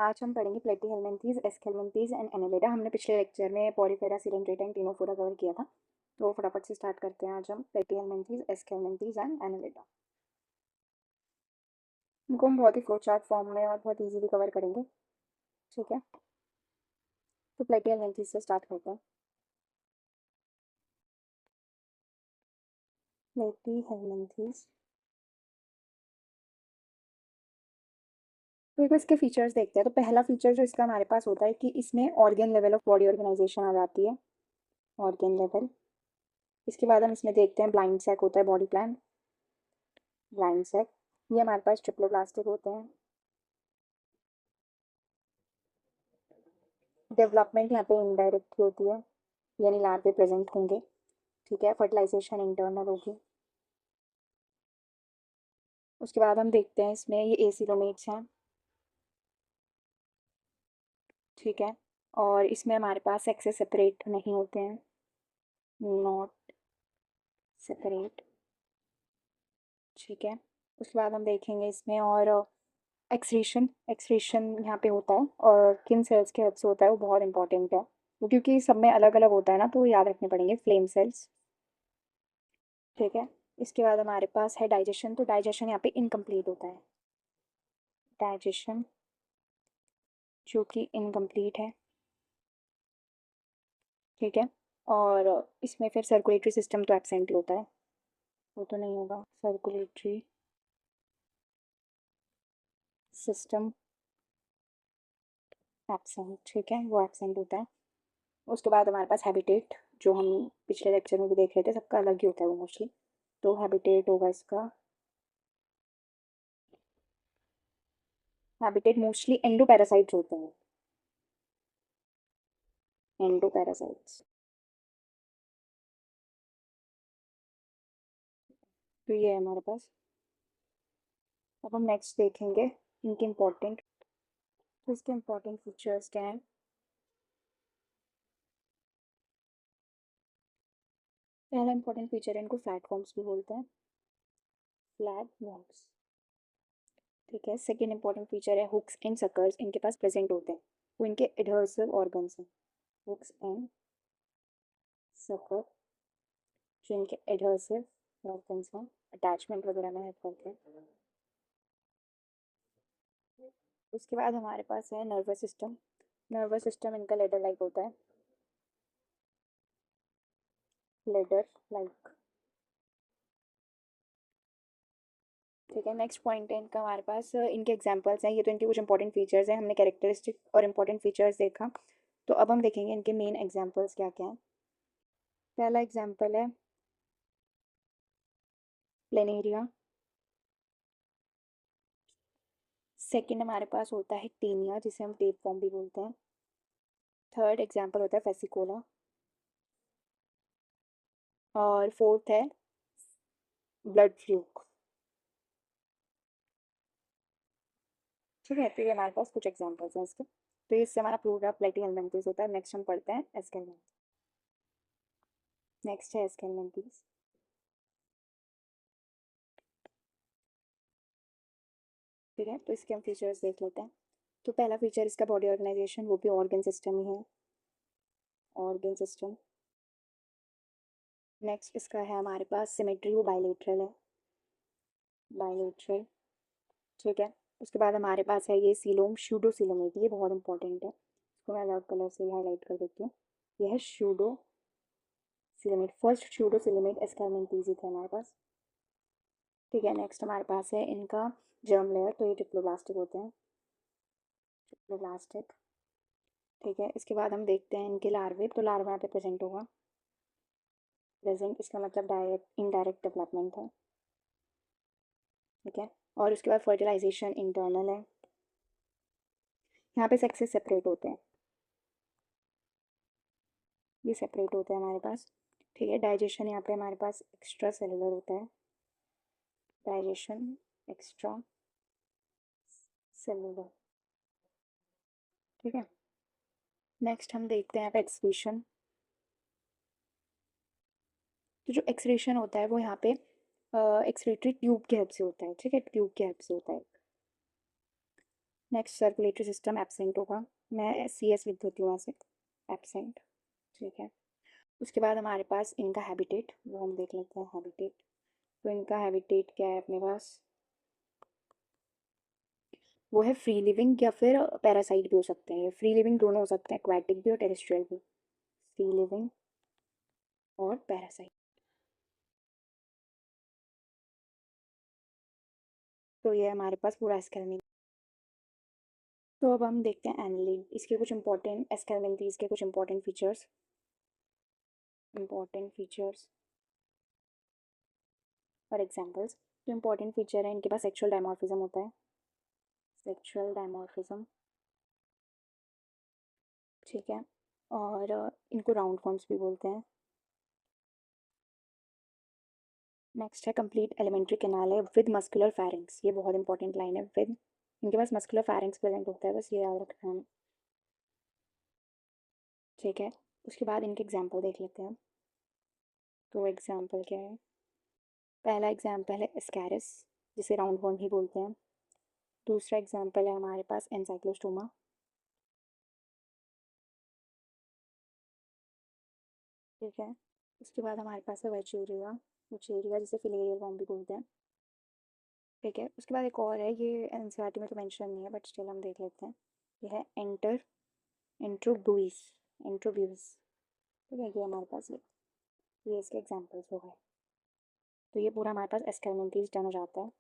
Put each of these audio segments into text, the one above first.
आज हम पढ़ेंगे प्लेटीहेल्मिन्थेस, एस्केल्मिन्थेस एंड एनेलिडा। हमने पिछले लेक्चर में Porifera, Coelenterata and Ctenophora cover किया था, तो फटाफट से स्टार्ट करते हैं। आज हम प्लेटीहेल्मिन्थेस, एस्केल्मिन्थेस एंड एनेलिडा, इनको हम बहुत ही फ्लो चार्ट फॉर्म में और बहुत ईजीली कवर करेंगे। ठीक है, तो प्लेटीहेल्मिन्थेस से स्टार्ट करते हैं। प्लेटीहेल्मिन्थेस, तो एक इसके फीचर्स देखते हैं। तो पहला फीचर जो इसका हमारे पास होता है कि इसमें organ level of body organisation आ जाती है, ऑर्गन लेवल। इसके बाद हम इसमें देखते हैं ब्लाइंड सैक होता है, बॉडी प्लान, ब्लाइंड सैक। ये हमारे पास ट्रिप्लोब्लास्टिक होते हैं। डेवलपमेंट यहाँ पे इनडायरेक्ट होती है, यानी लार्वे प्रेजेंट होंगे। ठीक है, फर्टिलाइजेशन इंटरनल होगी। उसके बाद हम देखते हैं इसमें ये एसिलोमेट्स हैं। ठीक है, और इसमें हमारे पास सेक्सेस सेपरेट नहीं होते हैं, नॉट सेपरेट। ठीक है, उसके बाद हम देखेंगे इसमें और एक्सक्रीशन, एक्सक्रीशन यहाँ पे होता है और किन सेल्स के हेल्प से होता है वो बहुत इंपॉर्टेंट है, क्योंकि सब में अलग अलग होता है ना, तो याद रखने पड़ेंगे। Flame cells. ठीक है, इसके बाद हमारे पास है डाइजेशन। तो डाइजेशन यहाँ पे इनकम्प्लीट होता है, डाइजेशन जो कि इनकम्प्लीट है। ठीक है, और इसमें फिर सर्कुलेटरी सिस्टम तो एब्सेंट ही होता है, वो तो नहीं होगा। सर्कुलेटरी सिस्टम एब्सेंट, ठीक है, वो एब्सेंट होता है। उसके बाद हमारे पास हैबिटेट, जो हम पिछले लेक्चर में भी देख रहे थे, सबका अलग ही होता है वो मोस्टली। तो हैबिटेट होगा इसका, हैबिटेट मोस्टली एंडोपैरासाइट्स होते हैं, एंडोपैरासाइट्स। तो ये है हमारे पास। अब हम नेक्स्ट देखेंगे इनके इम्पोर्टेंट, तो इसके इम्पोर्टेंट फीचर्स क्या हैं। पहला इंपॉर्टेंट फीचर है, इनको फ्लैटफॉर्म्स भी बोलते हैं, फ्लैटफॉर्म्स। ठीक है, सेकेंड इंपॉर्टेंट फीचर है हुक्स एंड सकर्स, इनके पास प्रेजेंट होते हैं, वो इनके एडहर्सिव ऑर्गन्स हैं। हुक्स एंड सकर जो इनके एडहर्सिव ऑर्गन्स हैं, अटैचमेंट वगैरह में हेल्प करते हैं। उसके बाद हमारे पास है नर्वस सिस्टम। नर्वस सिस्टम इनका लेडर लाइक होता है, लेडर लाइक। ठीक है, नेक्स्ट पॉइंट है इनका हमारे पास, इनके एग्जांपल्स हैं। ये तो इनके कुछ इंपॉर्टेंट फीचर्स हैं, हमने कैरेक्टरिस्टिक और इंपॉर्टेंट फीचर्स देखा। तो अब हम देखेंगे इनके मेन एग्जांपल्स क्या क्या हैं। पहला एग्जांपल है प्लेनेरिया। सेकंड हमारे पास होता है टीनिया, जिसे हम टेप फॉर्म भी बोलते हैं। थर्ड एग्जांपल होता है फेसिकोला, और फोर्थ है ब्लड फ्लूक। ठीक है, तो ये हमारे पास कुछ एग्जांपल्स हैं इसके। तो इससे हमारा पूरा प्लेटीहेल्मिन्थेस होता है। नेक्स्ट हम पढ़ते हैं एस्केल्मिन्थेस। नेक्स्ट है एस्केल्मिन्थेस। ठीक है, तो इसके हम फीचर्स देख लेते हैं। तो पहला फीचर इसका बॉडी ऑर्गेनाइजेशन, वो भी ऑर्गन सिस्टम ही है, ऑर्गन सिस्टम। नेक्स्ट इसका है हमारे पास सिमेट्री, वो बाइलेटरल है, बाइलेटरल। ठीक है, उसके बाद हमारे पास है ये सीलोम, शूडो सीलोमेट, ये बहुत इंपॉर्टेंट है, इसको मैं अलग कलर से हाईलाइट कर देती हूँ। यह है pseudo coelomate, first pseudo coelomate Aschelminthes है हमारे पास। ठीक है, नेक्स्ट हमारे पास है इनका जर्म लेयर। तो ये ट्रिप्लोब्लास्टिक होते हैं, ट्रिप्लोब्लास्टिक। ठीक है, इसके बाद हम देखते हैं इनके लार्वे। तो लार्वा यहाँ पे प्रेजेंट होगा, प्रेजेंट इसका मतलब डायरेक्ट इनडायरेक्ट डेवलपमेंट है। ठीक है, और उसके बाद फर्टिलाइजेशन इंटरनल है, यहाँ पे सेक्सेस सेपरेट होते हैं, ये सेपरेट होते हैं हमारे पास। ठीक है, डाइजेशन यहाँ पे हमारे पास एक्स्ट्रा सेलुलर होता है, डाइजेशन एक्स्ट्रा सेलुलर। ठीक है, नेक्स्ट हम देखते हैं यहाँ पे एक्सक्रीशन। तो जो एक्सक्रीशन होता है वो यहाँ पे एक्सक्रीटरी ट्यूब की हेल्प से होता है। ठीक है, ट्यूब की हेल्प से होता है। नेक्स्ट सर्कुलेटरी सिस्टम एब्सेंट होगा, मैं CS लिख देती हूँ वहाँ से, एब्सेंट। ठीक है, उसके बाद हमारे पास इनका हैबिटेट, वो हम देख लेते हैं हैबिटेट। तो इनका हैबिटेट क्या है अपने पास, वो है फ्री लिविंग या फिर पैरासाइट भी हो सकते हैं। फ्री लिविंग दोनों हो सकते हैं, एक्वाटिक भी और टेरेस्ट्रियल भी, फ्री लिविंग और पैरासाइट। तो ये हमारे पास पूरा एस्केलमिन। तो अब हम देखते हैं एनिलिड, इसके कुछ इंपॉर्टेंट, एस्केलमिंथीज के कुछ इंपॉर्टेंट फीचर्स। इंपॉर्टेंट फीचर्स और एग्जांपल्स। जो इंपॉर्टेंट फीचर है, इनके पास सेक्सुअल डायमॉर्फिज्म होता है, सेक्सुअल डायमॉर्फिज्म। ठीक है, और इनको राउंड फॉर्म्स भी बोलते हैं। नेक्स्ट है कंप्लीट एलिमेंट्री कैनाल है विद मस्कुलर फैरिंग्स, ये बहुत इंपॉर्टेंट लाइन है, विद। इनके पास मस्कुलर फैरिंग्स प्रेजेंट होता है, बस ये याद रखना है। ठीक है, उसके बाद इनके एग्जाम्पल देख लेते हैं। तो एग्जाम्पल क्या है, पहला एग्जाम्पल है एस्कैरिस, जिसे राउंड वर्म ही बोलते हैं। दूसरा एग्जाम्पल है हमारे पास एनसाइक्लोस्टोमा। ठीक है, उसके बाद हमारे पास है वेचेरिया, वेचेरिया जिसे फिलेरियल वर्म भी बोलते हैं। ठीक है, उसके बाद एक और है, ये एनसीईआरटी में तो मेंशन नहीं है बट स्टिल हम देख लेते हैं। ये है एंट्रोब्यूस, एंट्रोब्यूस। ठीक है, ये हमारे पास ये इसके एग्जाम्पल्स हो गए। तो ये पूरा हमारे पास एस्केलमेंटीज डन हो जाता है।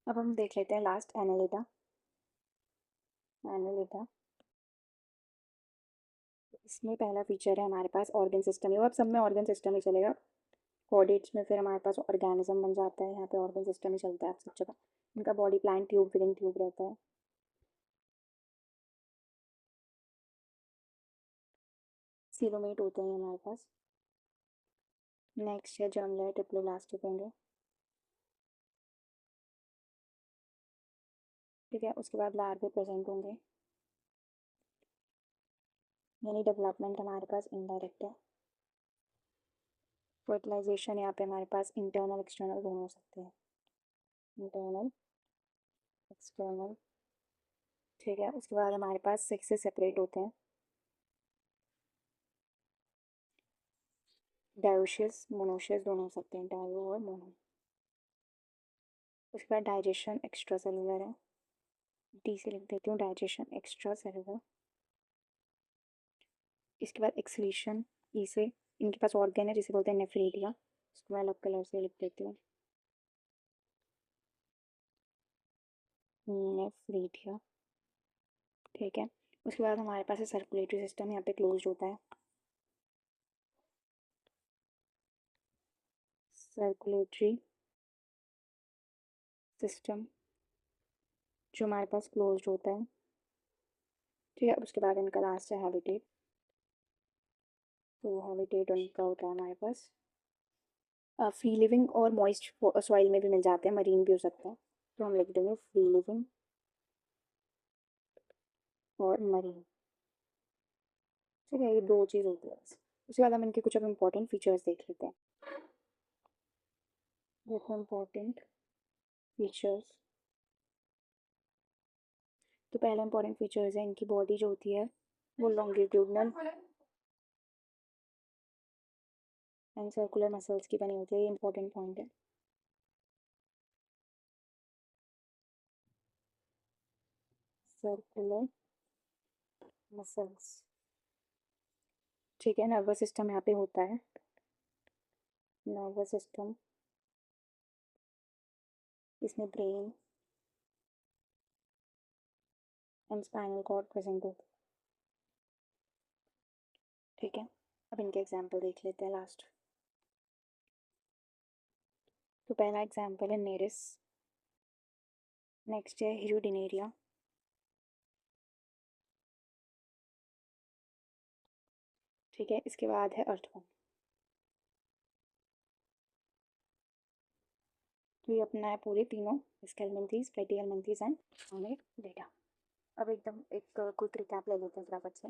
अब हम देख लेते हैं लास्ट एनालिटा। एनालिटा, इसमें पहला फीचर है हमारे पास ऑर्गन सिस्टम। ये अब सब में ऑर्गन सिस्टम ही चलेगा। कोऑर्डिनेट्स में फिर हमारे पास ऑर्गेनिज्म बन जाता है, यहाँ पे ऑर्गन सिस्टम ही चलता है आप सब जगह। इनका body plan tube with in tube रहता है। सीलोमेट होते हैं हमारे पास। नेक्स्ट है जर्मलर ट्रिप्लोब्लास्ट होंगे। ठीक है, उसके बाद लार्वे प्रेजेंट होंगे, यानी डेवलपमेंट हमारे पास इनडायरेक्ट है। फर्टिलाइजेशन यहाँ पे हमारे पास इंटरनल एक्सटर्नल दोनों हो सकते हैं, इंटरनल एक्सटर्नल। ठीक है, उसके बाद हमारे पास सेक्स से सेपरेट होते हैं, डायोशियस मोनोशियस दोनों हो सकते हैं, डायो और मोनो। उसके बाद डाइजेशन एक्स्ट्रा सेलुलर है, डी से लिख देती हूँ, डाइजेशन एक्स्ट्रा सेलुलर। इसके बाद एक्सक्रीशन, ई से। इनके पास ऑर्गन है जिसे बोलते हैं नेफ्रेटिया, उसको मैं अलग कलर से लिख देती हूँ, नेफ्रेटिया। ठीक है, उसके बाद हमारे पास है सर्कुलेटरी सिस्टम, यहाँ पे क्लोज होता है, सर्कुलेटरी सिस्टम जो हमारे पास क्लोज होता है। ठीक है, उसके बाद इनका लास्ट है हैबिटेट। तो हैबिटेट उनका होता है हमारे पास फ्री लिविंग और मॉइस्ट सॉइल में भी मिल जाते हैं, मरीन भी हो सकता है। तो हम लिख देंगे फ्री लिविंग और मरीन। ठीक है, ये दो चीज़ होती है बस। उसके बाद हम इनके कुछ अब इम्पोर्टेंट फीचर्स देख लेते हैं। देखो इम्पोर्टेंट फीचर्स, तो पहला इंपॉर्टेंट फीचर्स है इनकी बॉडी जो होती है वो लॉन्गिट्यूडनल एंड सर्कुलर मसल्स की बनी होती है, ये इंपॉर्टेंट पॉइंट है। Circular muscles. ठीक है, नर्वस सिस्टम यहाँ पे होता है, नर्वस सिस्टम, इसमें brain and spinal cord present होता है। ठीक है, अब इनके एग्जाम्पल देख लेते हैं लास्ट। तो पहला एग्जाम्पल है नेरिस, नेक्स्ट है हीरोडिनेरिया। ठीक है, इसके बाद है अर्थवर्म। तो ये अपना है पूरे तीनों, स्केलमेंथीज, प्लेटिहेलमिन्थीज एंड डेटा। अब एकदम एक क्विक रिकैप ले लेते हैं फटाफट से।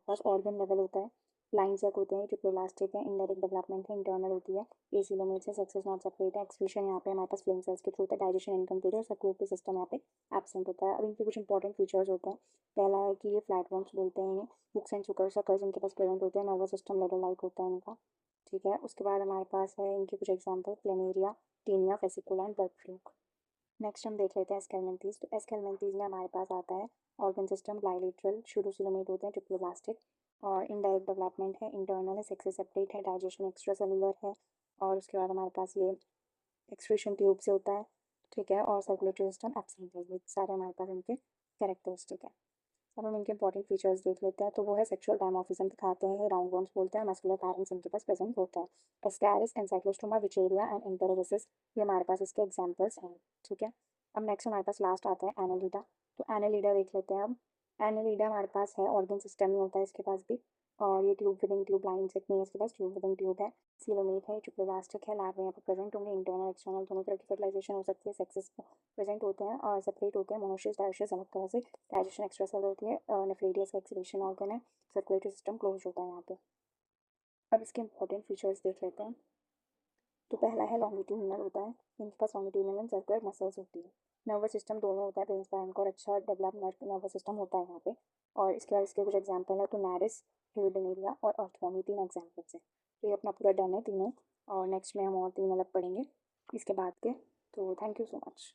फर्स्ट ऑर्गन लेवल होता है, लाइन सेक होते हैं जो प्रोलास्टिक है, इनडायरेक्ट डेवलपमेंट है, इंटरनल होती है, एसिलोमेट से सेक्सेस नॉट सेपरेट है, एक्सक्रीशन यहाँ पे हमारे पास फ्लेम सेल्स के थ्रू होता है, डाइजेशन इनकम्प्लीट है और सर्कुलेटरी सिस्टम यहाँ पे एब्सेंट होता है। अब इनके कुछ इंपॉर्टेंट फीचर्स होते हैं। पहला है कि ये फ्लैटवर्म्स बोलते हैं, बुक्स एंड सुकर्स इनके पास प्रेजेंट होते हैं, नर्वस सिस्टम लेडर लाइक होता है इनका। ठीक है, उसके बाद हमारे पास है इनके कुछ example, Planaria, Taenia, Fasciola and bird fluke. Next हम देख लेते हैं एस्केलमेंथीज। तो एस्केलमेंथीज में हमारे पास आता है ऑर्गन सिस्टम बाइलेटरल, शुडोसिलोमेट होते हैं, ट्रिप्लोब्लास्टिक और इनडायरेक्ट डेवलपमेंट है, इंटरनल है, सेक्सेस सेपरेट है, डाइजेशन एक्स्ट्रा सेलुलर है और उसके बाद हमारे पास ये एक्सक्रीशन ट्यूब से होता है। ठीक है, और सर्कुलेटरी सिस्टम एब्सेंट है। ये सारे हमारे पास इनके कैरेक्टरिस्टिक है। अब हम इनके इंपॉर्टेंट फीचर्स देख लेते हैं। तो वो है सेक्सुअल डायमॉर्फिज्म दिखाते हैं, राउंड वर्म्स बोलते हैं, मस्कुलर पैरेंट्स इनके पास प्रेजेंट होता है, एस्कैरिस, एनसाइक्लोस्टोमा, विचेरिया एंड एंटेरोसिस, ये हमारे पास इसके एग्जांपल्स हैं। ठीक है, अब नेक्स्ट हमारे पास लास्ट आता है एनालिडा। तो एनालिडा देख लेते हैं। अब एनालिडा हमारे पास है, ऑर्गन सिस्टम ही होता है इसके पास भी, और ये ट्यूब विदिंग ट्यूब लाइन से नहीं है इसके पास, ट्यूब विदिंग ट्यूब है, सीलोमेट है, ट्रिप्लोब्लास्टिक है, लार्वा यहाँ पर प्रेजेंट होंगे, इंटरनल एक्सटर्नल दोनों तरह की फर्टिलाइजेशन हो सकती है, सेक्सेस प्रेजेंट होते हैं और सेपरेट होते हैं, मोनोशियस डायोशियस अलग तरह से, डाइजेशन एक्स्ट्रा सेल होती है, नेफ्रेडियस का एक्सक्रीशन ऑर्गन है, सर्कुलेटरी सिस्टम क्लोज होता है यहाँ पे। अब इसके इंपॉर्टेंट फीचर्स देख लेते हैं। तो पहला है लॉन्गिट्यूडिनल होता है, इनके पास लॉन्गिट्यूडिनल एंड सर्कुलर मसल्स होती है, नर्वस सिस्टम दोनों होता है, ट्रांसपेरेंट और अच्छा डेवलप नर्वस सिस्टम होता है यहाँ पे। और इसके बाद इसके कुछ एग्जाम्पल है, तो नैरिस, ह्यूडनेरिया और अर्थवर्मी, तीन एग्जाम्पल्स हैं। तो ये अपना पूरा डन है तीनों, और नेक्स्ट में हम और तीन अलग पढ़ेंगे इसके बाद के। तो थैंक यू सो मच।